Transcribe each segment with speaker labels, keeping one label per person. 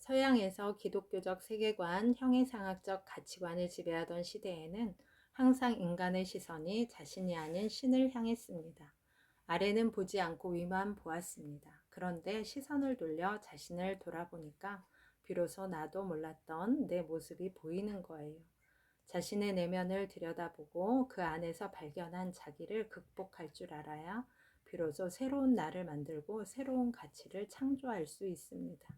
Speaker 1: 서양에서 기독교적 세계관, 형이상학적 가치관을 지배하던 시대에는 항상 인간의 시선이 자신이 아닌 신을 향했습니다. 아래는 보지 않고 위만 보았습니다. 그런데 시선을 돌려 자신을 돌아보니까 비로소 나도 몰랐던 내 모습이 보이는 거예요. 자신의 내면을 들여다보고 그 안에서 발견한 자기를 극복할 줄 알아야 비로소 새로운 나를 만들고 새로운 가치를 창조할 수 있습니다.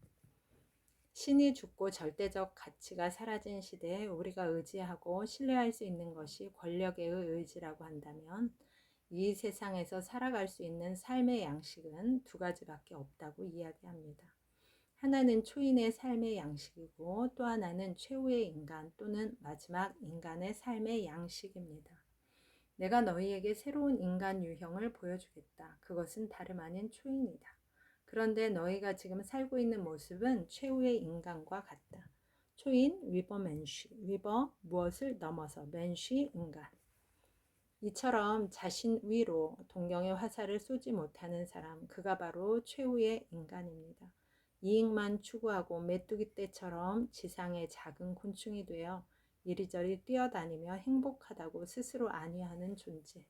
Speaker 1: 신이 죽고 절대적 가치가 사라진 시대에 우리가 의지하고 신뢰할 수 있는 것이 권력의 의지라고 한다면 이 세상에서 살아갈 수 있는 삶의 양식은 두 가지밖에 없다고 이야기합니다. 하나는 초인의 삶의 양식이고 또 하나는 최후의 인간 또는 마지막 인간의 삶의 양식입니다. 내가 너희에게 새로운 인간 유형을 보여주겠다. 그것은 다름 아닌 초인이다. 그런데 너희가 지금 살고 있는 모습은 최후의 인간과 같다. 초인, 위버 맨쉬, 위버 무엇을 넘어서, 맨쉬 인간. 이처럼 자신 위로 동경의 화살을 쏘지 못하는 사람, 그가 바로 최후의 인간입니다. 이익만 추구하고 메뚜기 떼처럼 지상의 작은 곤충이 되어 이리저리 뛰어다니며 행복하다고 스스로 안위하는 존재.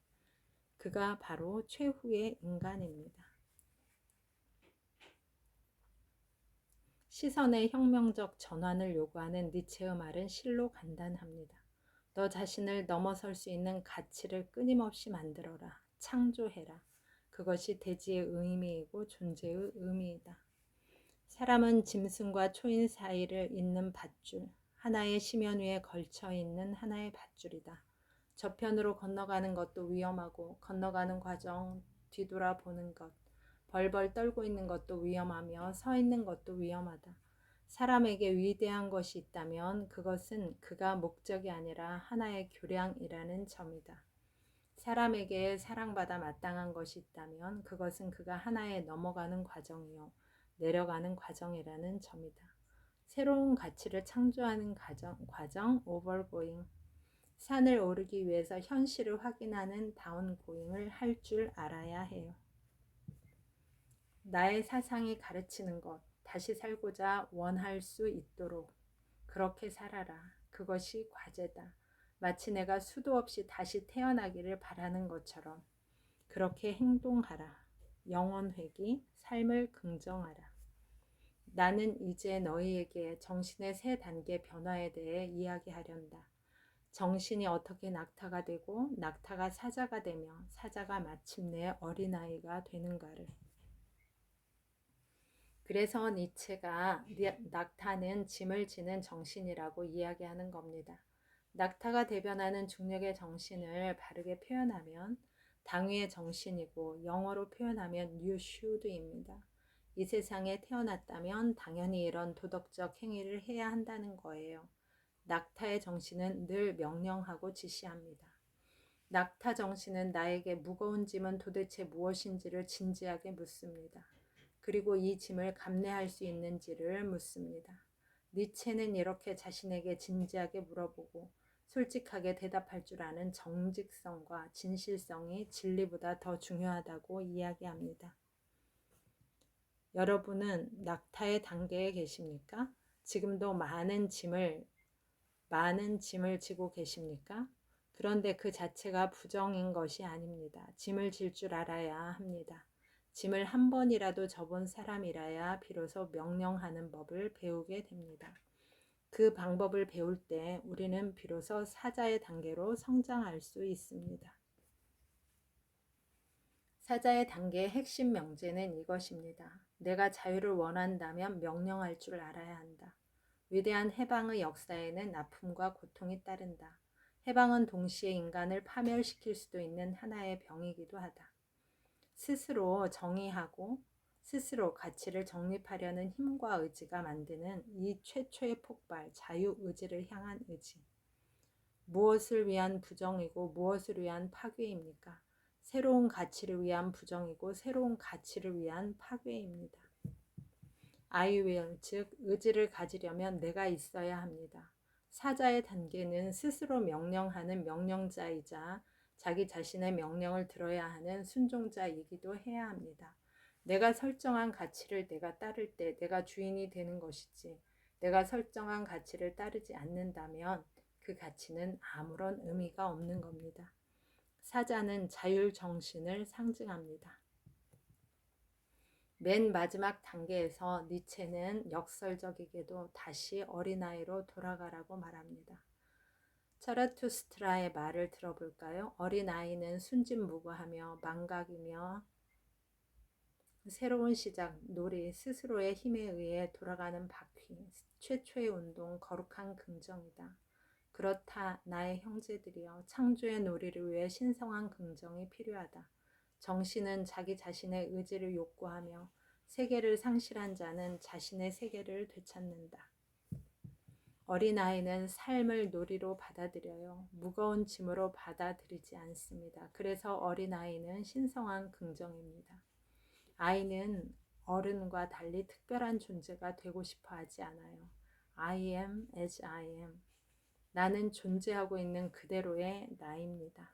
Speaker 1: 그가 바로 최후의 인간입니다. 시선의 혁명적 전환을 요구하는 니체의 말은 실로 간단합니다. 너 자신을 넘어설 수 있는 가치를 끊임없이 만들어라. 창조해라. 그것이 대지의 의미이고 존재의 의미이다. 사람은 짐승과 초인 사이를 잇는 밧줄, 하나의 심연 위에 걸쳐 있는 하나의 밧줄이다. 저편으로 건너가는 것도 위험하고 건너가는 과정 뒤돌아보는 것, 벌벌 떨고 있는 것도 위험하며 서 있는 것도 위험하다. 사람에게 위대한 것이 있다면 그것은 그가 목적이 아니라 하나의 교량이라는 점이다. 사람에게 사랑받아 마땅한 것이 있다면 그것은 그가 하나의 넘어가는 과정이요 내려가는 과정이라는 점이다. 새로운 가치를 창조하는 과정 오버고잉. 산을 오르기 위해서 현실을 확인하는 다운고잉을 할 줄 알아야 해요. 나의 사상이 가르치는 것, 다시 살고자 원할 수 있도록 그렇게 살아라. 그것이 과제다. 마치 내가 수도 없이 다시 태어나기를 바라는 것처럼 그렇게 행동하라. 영원 회귀, 삶을 긍정하라. 나는 이제 너희에게 정신의 세 단계 변화에 대해 이야기하련다. 정신이 어떻게 낙타가 되고 낙타가 사자가 되며 사자가 마침내 어린아이가 되는가를. 그래서 니체가 낙타는 짐을 지는 정신이라고 이야기하는 겁니다. 낙타가 대변하는 중력의 정신을 바르게 표현하면 당위의 정신이고 영어로 표현하면 you should입니다. 이 세상에 태어났다면 당연히 이런 도덕적 행위를 해야 한다는 거예요. 낙타의 정신은 늘 명령하고 지시합니다. 낙타 정신은 나에게 무거운 짐은 도대체 무엇인지를 진지하게 묻습니다. 그리고 이 짐을 감내할 수 있는지를 묻습니다. 니체는 이렇게 자신에게 진지하게 물어보고 솔직하게 대답할 줄 아는 정직성과 진실성이 진리보다 더 중요하다고 이야기합니다. 여러분은 낙타의 단계에 계십니까? 지금도 많은 짐을 지고 계십니까? 그런데 그 자체가 부정인 것이 아닙니다. 짐을 질 줄 알아야 합니다. 짐을 한 번이라도 져본 사람이라야 비로소 명령하는 법을 배우게 됩니다. 그 방법을 배울 때 우리는 비로소 사자의 단계로 성장할 수 있습니다. 사자의 단계의 핵심 명제는 이것입니다. 내가 자유를 원한다면 명령할 줄 알아야 한다. 위대한 해방의 역사에는 아픔과 고통이 따른다. 해방은 동시에 인간을 파멸시킬 수도 있는 하나의 병이기도 하다. 스스로 정의하고 스스로 가치를 정립하려는 힘과 의지가 만드는 이 최초의 폭발, 자유의지를 향한 의지. 무엇을 위한 부정이고 무엇을 위한 파괴입니까? 새로운 가치를 위한 부정이고 새로운 가치를 위한 파괴입니다. I will, 즉 의지를 가지려면 내가 있어야 합니다. 사자의 단계는 스스로 명령하는 명령자이자 자기 자신의 명령을 들어야 하는 순종자이기도 해야 합니다. 내가 설정한 가치를 내가 따를 때 내가 주인이 되는 것이지 내가 설정한 가치를 따르지 않는다면 그 가치는 아무런 의미가 없는 겁니다. 사자는 자율 정신을 상징합니다. 맨 마지막 단계에서 니체는 역설적이게도 다시 어린아이로 돌아가라고 말합니다. 차라투스트라의 말을 들어볼까요? 어린아이는 순진무구하며 망각이며 새로운 시작, 놀이, 스스로의 힘에 의해 돌아가는 바퀴, 최초의 운동, 거룩한 긍정이다. 그렇다, 나의 형제들이여, 창조의 놀이를 위해 신성한 긍정이 필요하다. 정신은 자기 자신의 의지를 욕구하며 세계를 상실한 자는 자신의 세계를 되찾는다. 어린아이는 삶을 놀이로 받아들여요. 무거운 짐으로 받아들이지 않습니다. 그래서 어린아이는 신성한 긍정입니다. 아이는 어른과 달리 특별한 존재가 되고 싶어 하지 않아요. I am as I am. 나는 존재하고 있는 그대로의 나입니다.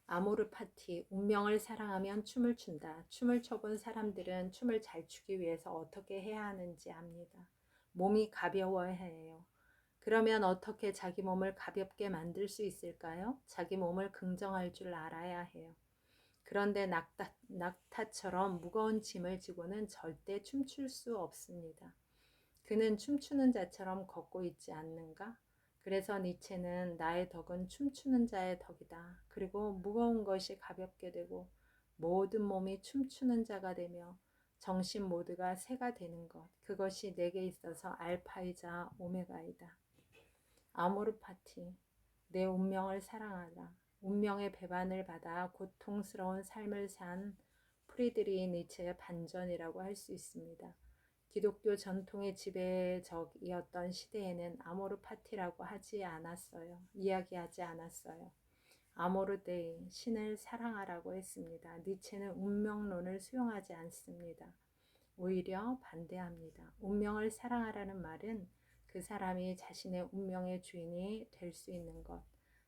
Speaker 1: 아모르 파티, 운명을 사랑하면 춤을 춘다. 춤을 춰본 사람들은 춤을 잘 추기 위해서 어떻게 해야 하는지 압니다. 몸이 가벼워야 해요. 그러면 어떻게 자기 몸을 가볍게 만들 수 있을까요? 자기 몸을 긍정할 줄 알아야 해요. 그런데 낙타처럼 무거운 짐을 지고는 절대 춤출 수 없습니다. 그는 춤추는 자처럼 걷고 있지 않는가? 그래서 니체는 나의 덕은 춤추는 자의 덕이다. 그리고 무거운 것이 가볍게 되고 모든 몸이 춤추는 자가 되며 정신 모두가 새가 되는 것. 그것이 내게 있어서 알파이자 오메가이다. 아모르 파티, 내 운명을 사랑하라. 운명의 배반을 받아 고통스러운 삶을 산 프리드리히 니체의 반전이라고 할 수 있습니다. 기독교 전통의 지배적이었던 시대에는 아모르 파티라고 이야기하지 않았어요. 아모르 데이, 신을 사랑하라고 했습니다. 니체는 운명론을 수용하지 않습니다. 오히려 반대합니다. 운명을 사랑하라는 말은 그 사람이 자신의 운명의 주인이 될 수 있는 것,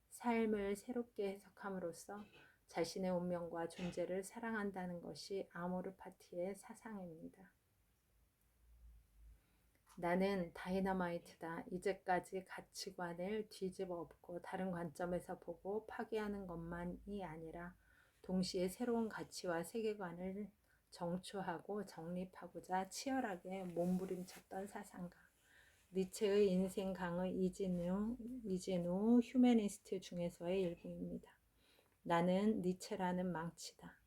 Speaker 1: 삶을 새롭게 해석함으로써 자신의 운명과 존재를 사랑한다는 것이 아모르 파티의 사상입니다. 나는 다이너마이트다. 이제까지 가치관을 뒤집어 엎고 다른 관점에서 보고 파괴하는 것만이 아니라 동시에 새로운 가치와 세계관을 정초하고 정립하고자 치열하게 몸부림쳤던 사상가. 니체의 인생 강의 이진우 휴머니스트 중에서의 일부입니다. 나는 니체라는 망치다.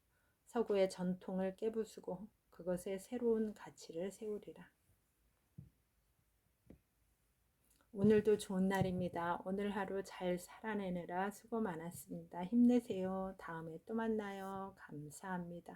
Speaker 1: 서구의 전통을 깨부수고 그것에 새로운 가치를 세우리라. 오늘도 좋은 날입니다. 오늘 하루 잘 살아내느라 수고 많았습니다. 힘내세요. 다음에 또 만나요. 감사합니다.